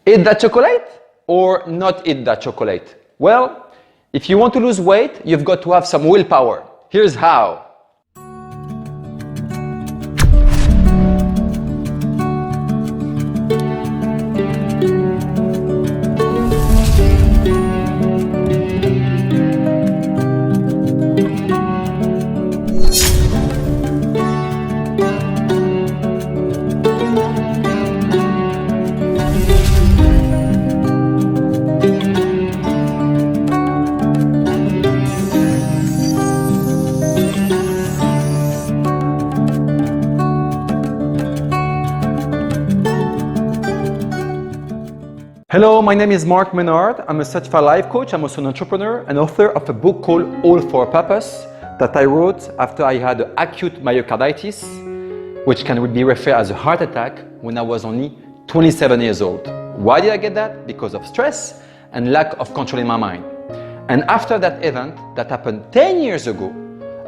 Eat that chocolate or not eat that chocolate? Well, if you want to lose weight, you've got to have some willpower. Here's how. Hello, my name is Marc Menard. I'm a certified life coach. I'm also an entrepreneur and author of a book called All for a Purpose that I wrote after I had acute myocarditis, which can be referred as a heart attack, when I was only 27 years old. Why did I get that? Because of stress and lack of control in my mind. And after that event that happened 10 years ago,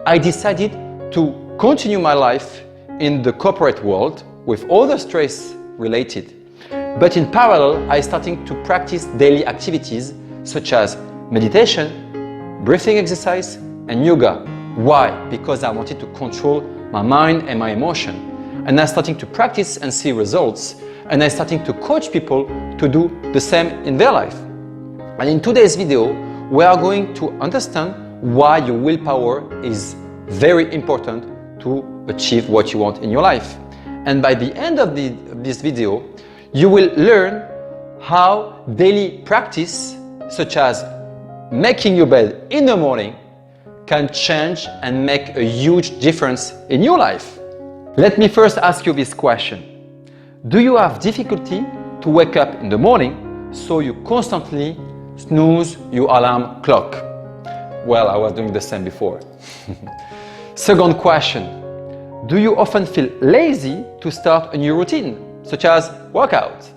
I decided to continue my life in the corporate world with all the stress related. But in parallel, I started to practice daily activities such as meditation, breathing exercise, and yoga. Why? Because I wanted to control my mind and my emotion. And I started to practice and see results. And I started to coach people to do the same in their life. And in today's video, we are going to understand why your willpower is very important to achieve what you want in your life. And by the end of this video, you will learn how daily practice, such as making your bed in the morning, can change and make a huge difference in your life. Let me first ask you this question. Do you have difficulty to wake up in the morning, so you constantly snooze your alarm clock? Well, I was doing the same before. Second question. Do you often feel lazy to start a new routine, such as workout?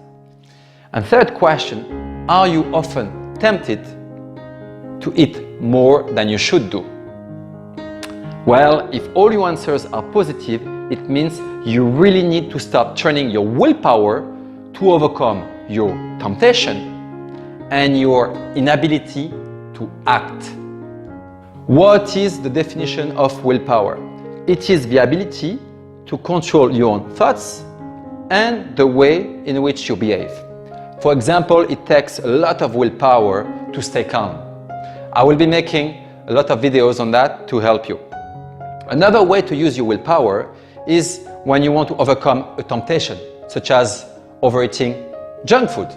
And third question, are you often tempted to eat more than you should do? Well, if all your answers are positive, it means you really need to start training your willpower to overcome your temptation and your inability to act. What is the definition of willpower? It is the ability to control your own thoughts and the way in which you behave. For example, it takes a lot of willpower to stay calm. I will be making a lot of videos on that to help you. Another way to use your willpower is when you want to overcome a temptation, such as overeating junk food.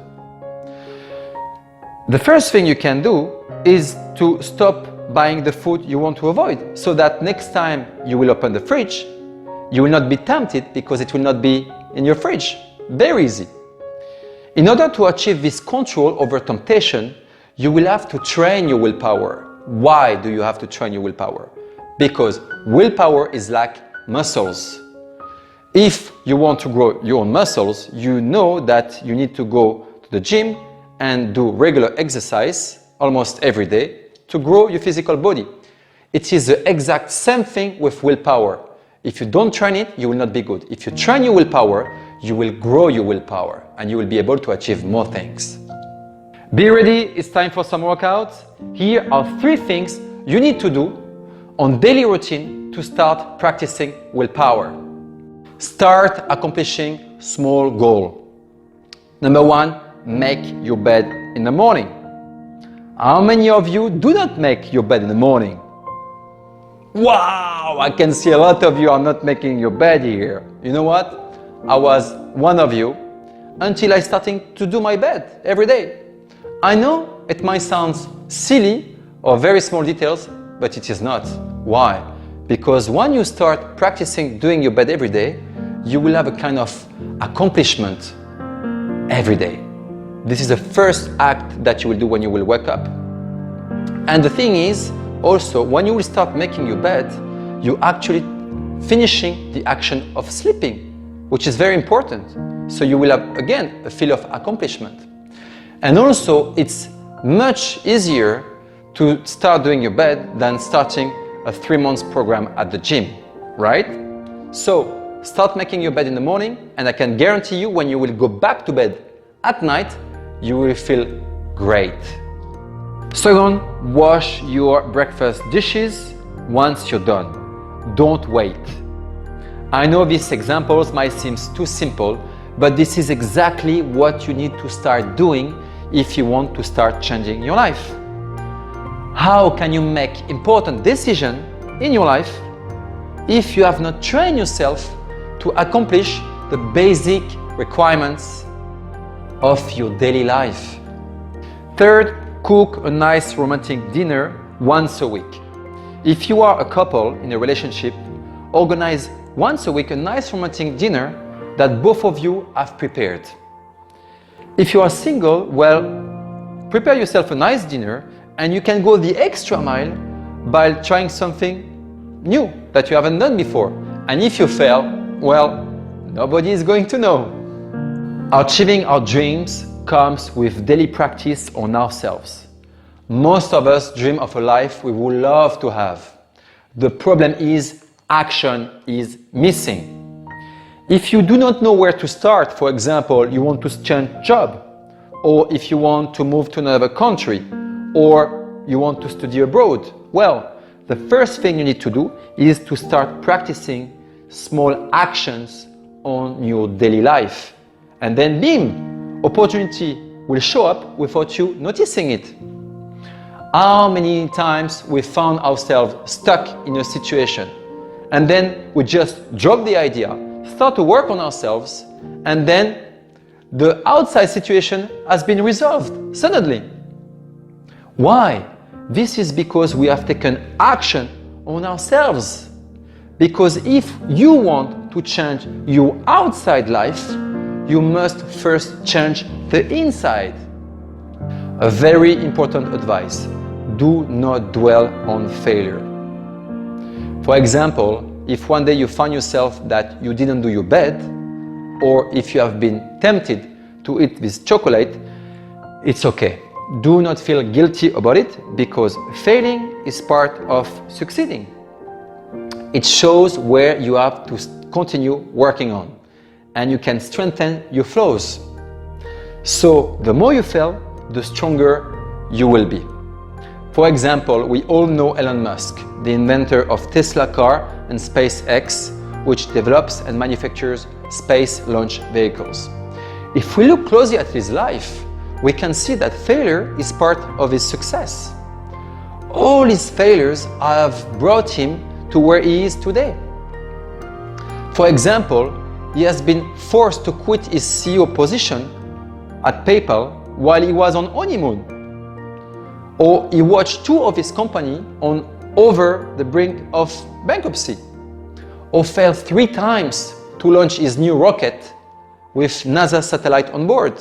The first thing you can do is to stop buying the food you want to avoid, so that next time you will open the fridge, you will not be tempted because it will not be in your fridge. Very easy. In order to achieve this control over temptation, you will have to train your willpower. Why do you have to train your willpower? Because willpower is like muscles. If you want to grow your own muscles, you know that you need to go to the gym and do regular exercise almost every day to grow your physical body. It is the exact same thing with willpower. If you don't train it, you will not be good. If you train your willpower, you will grow your willpower and you will be able to achieve more things. Be ready, it's time for some workouts. Here are 3 things you need to do on daily routine to start practicing willpower. Start accomplishing small goal. Number 1, make your bed in the morning. How many of you do not make your bed in the morning? Wow, I can see a lot of you are not making your bed here. You know what? I was one of you until I started to do my bed every day. I know it might sound silly or very small details, but it is not. Why? Because when you start practicing doing your bed every day, you will have a kind of accomplishment every day. This is the first act that you will do when you will wake up. And the thing is, also, when you will start making your bed, you're actually finishing the action of sleeping, which is very important. So you will have, again, a feel of accomplishment. And also, it's much easier to start doing your bed than starting a 3-month program at the gym, right? So, start making your bed in the morning, and I can guarantee you when you will go back to bed at night, you will feel great. Second, wash your breakfast dishes once you're done. Don't wait. I know these examples might seem too simple, but this is exactly what you need to start doing if you want to start changing your life. How can you make important decisions in your life if you have not trained yourself to accomplish the basic requirements of your daily life? Third, cook a nice romantic dinner once a week. If you are a couple in a relationship, organize once a week a nice romantic dinner that both of you have prepared. If you are single, well, prepare yourself a nice dinner and you can go the extra mile by trying something new that you haven't done before. And if you fail, well, nobody is going to know. Achieving our dreams comes with daily practice on ourselves. Most of us dream of a life we would love to have. The problem is action is missing. If you do not know where to start, for example, you want to change job, or if you want to move to another country, or you want to study abroad, well, the first thing you need to do is to start practicing small actions on your daily life. And then, boom, opportunity will show up without you noticing it. How many times we found ourselves stuck in a situation and then we just drop the idea, start to work on ourselves, and then the outside situation has been resolved suddenly. Why? This is because we have taken action on ourselves. Because if you want to change your outside life, you must first change the inside. A very important advice: do not dwell on failure. For example, if one day you find yourself that you didn't do your bed, or if you have been tempted to eat this chocolate, it's okay. Do not feel guilty about it, because failing is part of succeeding. It shows where you have to continue working on, and you can strengthen your flaws. So the more you fail, the stronger you will be. For example, we all know Elon Musk, the inventor of Tesla car and SpaceX, which develops and manufactures space launch vehicles. If we look closely at his life, we can see that failure is part of his success. All his failures have brought him to where he is today. For example, he has been forced to quit his CEO position at PayPal while he was on honeymoon. Or he watched two of his companies on over the brink of bankruptcy. Or failed 3 times to launch his new rocket with NASA satellite on board.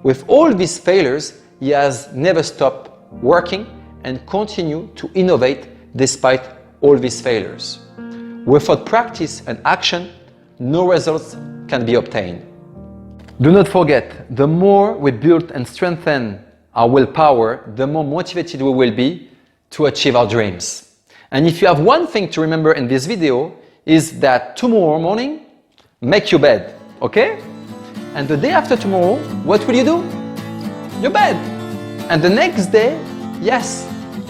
With all these failures, he has never stopped working and continued to innovate despite all these failures. Without practice and action, no results can be obtained. Do not forget, the more we build and strengthen our willpower, the more motivated we will be to achieve our dreams. And if you have one thing to remember in this video, is that tomorrow morning, make your bed, okay? And the day after tomorrow, what will you do? Your bed. And the next day, yes,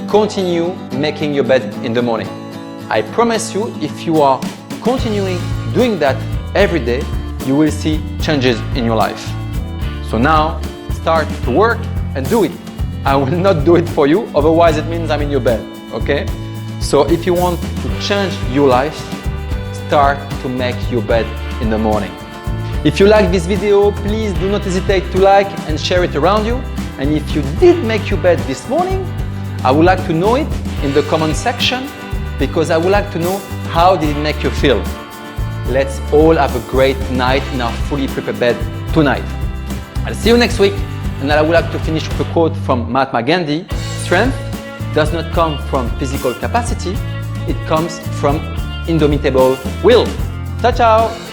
continue making your bed in the morning. I promise you, if you are continuing doing that every day, you will see changes in your life. So now, start to work and do it. I will not do it for you, otherwise it means I'm in your bed, okay? So if you want to change your life, start to make your bed in the morning. If you like this video, please do not hesitate to like and share it around you. And if you did make your bed this morning, I would like to know it in the comment section, because I would like to know how did it make you feel. Let's all have a great night in our fully prepared bed tonight. I'll see you next week, and I would like to finish with a quote from Mahatma Gandhi: strength does not come from physical capacity, it comes from indomitable will. Ciao, ciao!